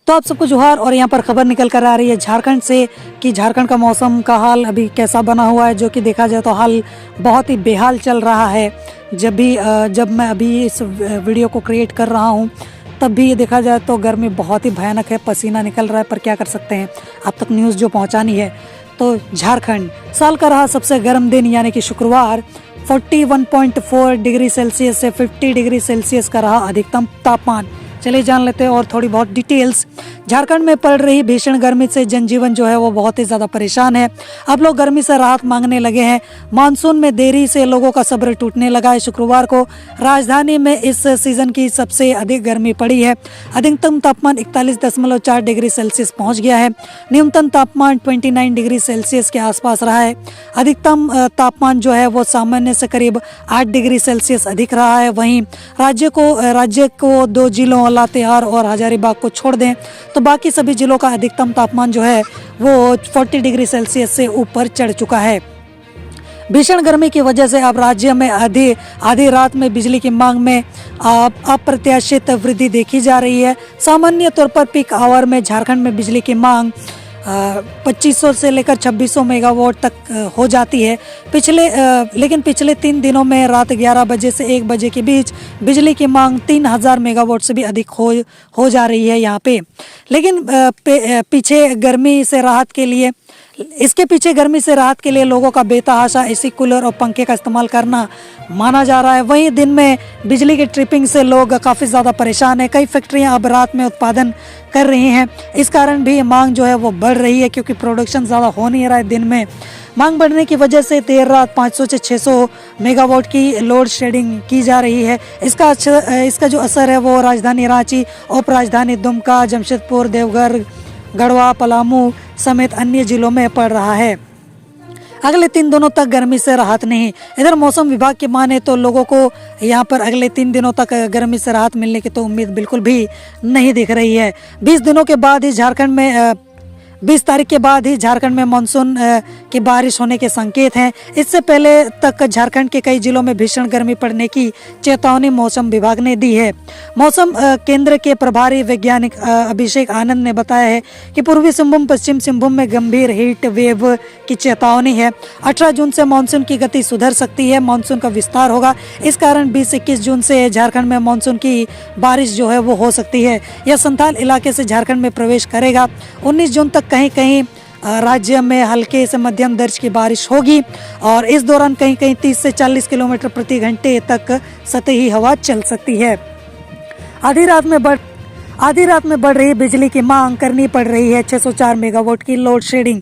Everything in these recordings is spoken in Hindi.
तो आप सबको जोहार। और यहाँ पर खबर निकल कर आ रही है झारखंड से कि झारखंड का मौसम का हाल अभी कैसा बना हुआ है, जो कि देखा जाए तो हाल बहुत ही बेहाल चल रहा है। जब मैं अभी इस वीडियो को क्रिएट कर रहा हूँ तब भी ये देखा जाए तो गर्मी बहुत ही भयानक है, पसीना निकल रहा है, पर क्या कर सकते हैं, आप तक न्यूज़ जो पहुँचानी है। तो झारखंड साल का रहा सबसे गर्म दिन यानी कि शुक्रवार 41.4 डिग्री सेल्सियस से 50 डिग्री सेल्सियस का रहा अधिकतम तापमान। चलिए जान लेते हैं और थोड़ी बहुत डिटेल्स। झारखंड में पड़ रही भीषण गर्मी से जनजीवन जो है वो बहुत ही ज़्यादा परेशान है। अब लोग गर्मी से राहत मांगने लगे हैं। मानसून में देरी से लोगों का सब्र टूटने लगा है। शुक्रवार को राजधानी में इस सीज़न की सबसे अधिक गर्मी पड़ी है। अधिकतम तापमान 41.4 डिग्री सेल्सियस पहुँच गया है। न्यूनतम तापमान 29 डिग्री सेल्सियस के आसपास रहा है। अधिकतम तापमान जो है वो सामान्य से करीब 8 डिग्री सेल्सियस अधिक रहा है। वहीं राज्य को 2 जिलों लातेहार और हजारीबाग को छोड़ दें तो बाकी सभी जिलों का अधिकतम तापमान जो है वो 40 डिग्री सेल्सियस से ऊपर चढ़ चुका है। भीषण गर्मी की वजह से अब राज्य में आधी रात में बिजली की मांग में अप्रत्याशित वृद्धि देखी जा रही है। सामान्य तौर पर पीक आवर में झारखंड में बिजली की मांग 2500 से लेकर 2600 मेगावाट तक हो जाती है। लेकिन पिछले 3 दिनों में रात 11 बजे से 1 बजे के बीच बिजली की मांग 3000 मेगावाट से भी अधिक हो जा रही है यहाँ पे। लेकिन इसके पीछे गर्मी से राहत के लिए लोगों का बेतहाशा एसी, कूलर और पंखे का इस्तेमाल करना माना जा रहा है। वहीं दिन में बिजली की ट्रिपिंग से लोग काफ़ी ज़्यादा परेशान हैं। कई फैक्ट्रियां अब रात में उत्पादन कर रही हैं। इस कारण भी मांग जो है वो बढ़ रही है, क्योंकि प्रोडक्शन ज़्यादा हो नहीं रहा है। दिन में मांग बढ़ने की वजह से देर रात 500 से 600 मेगावाट की लोड शेडिंग की जा रही है। इसका जो असर है वो राजधानी रांची, उप राजधानी दुमका, जमशेदपुर, देवघर, गढ़वा, पलामू समेत अन्य जिलों में पड़ रहा है। अगले 3 दिनों तक गर्मी से राहत नहीं। इधर मौसम विभाग की माने तो लोगों को यहाँ पर अगले 3 दिनों तक गर्मी से राहत मिलने की तो उम्मीद बिल्कुल भी नहीं दिख रही है। 20 तारीख के बाद ही झारखंड में मानसून की बारिश होने के संकेत हैं। इससे पहले तक झारखंड के कई जिलों में भीषण गर्मी पड़ने की चेतावनी मौसम विभाग ने दी है। मौसम केंद्र के प्रभारी वैज्ञानिक अभिषेक आनंद ने बताया है कि पूर्वी सिंहभूम, पश्चिम सिंहभूम में गंभीर हीट वेव की चेतावनी है। 18 जून से मानसून की गति सुधर सकती है। मानसून का विस्तार होगा। इस कारण 20-21 जून से झारखंड में मानसून की बारिश जो है वो हो सकती है। यह संथाल इलाके से झारखंड में प्रवेश करेगा। 19 जून तक कहीं कहीं राज्य में हल्के से मध्यम दर्ज की बारिश होगी और इस दौरान कहीं कहीं 30 से 40 किलोमीटर प्रति घंटे तक सतही हवा चल सकती है। आधी रात में बढ़ रही बिजली की मांग करनी पड़ रही है 604 मेगावाट की लोड शेडिंग।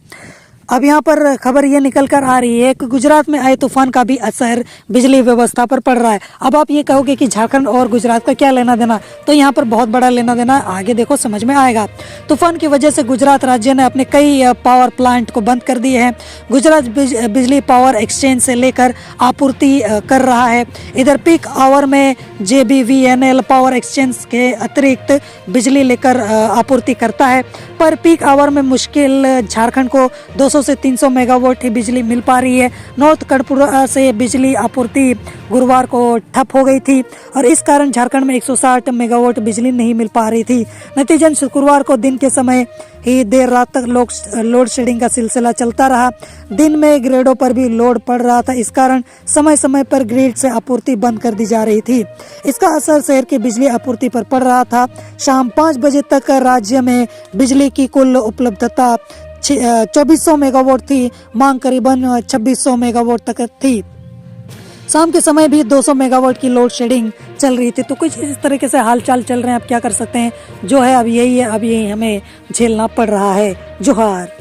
अब यहाँ पर खबर ये निकल कर आ रही है कि गुजरात में आए तूफान का भी असर बिजली व्यवस्था पर पड़ रहा है। अब आप ये कहोगे कि झारखंड और गुजरात का क्या लेना देना, तो यहाँ पर बहुत बड़ा लेना देना, आगे देखो समझ में आएगा। तूफान की वजह से गुजरात राज्य ने अपने कई पावर प्लांट को बंद कर दिए हैं। गुजरात बिजली पावर एक्सचेंज से लेकर आपूर्ति कर रहा है। इधर पीक आवर में JBVNL पावर एक्सचेंज के अतिरिक्त बिजली लेकर आपूर्ति करता है, पर पीक आवर में मुश्किल झारखंड को 200 से 300 मेगावाट ही बिजली मिल पा रही है। नॉर्थ कड़पुरा से बिजली आपूर्ति गुरुवार को ठप हो गई थी और इस कारण झारखंड में 160 मेगावाट बिजली नहीं मिल पा रही थी। नतीजन शुक्रवार को दिन के समय ही देर रात तक लोड शेडिंग का सिलसिला चलता रहा। दिन में ग्रिडों पर भी लोड पड़ रहा था। इस कारण समय समय पर ग्रिड से आपूर्ति बंद कर दी जा रही थी। इसका असर शहर की बिजली आपूर्ति पर पड़ रहा था। शाम 5 बजे तक राज्य में बिजली की कुल उपलब्धता 2400 मेगावाट थी। मांग करीबन 2600 मेगावाट तक थी। शाम के समय भी 200 मेगावाट की लोड शेडिंग चल रही थी। तो कुछ इस तरीके से हाल चाल चल रहे हैं। अब क्या कर सकते हैं, जो है अब यही है, अब यही हमें झेलना पड़ रहा है। जोहार।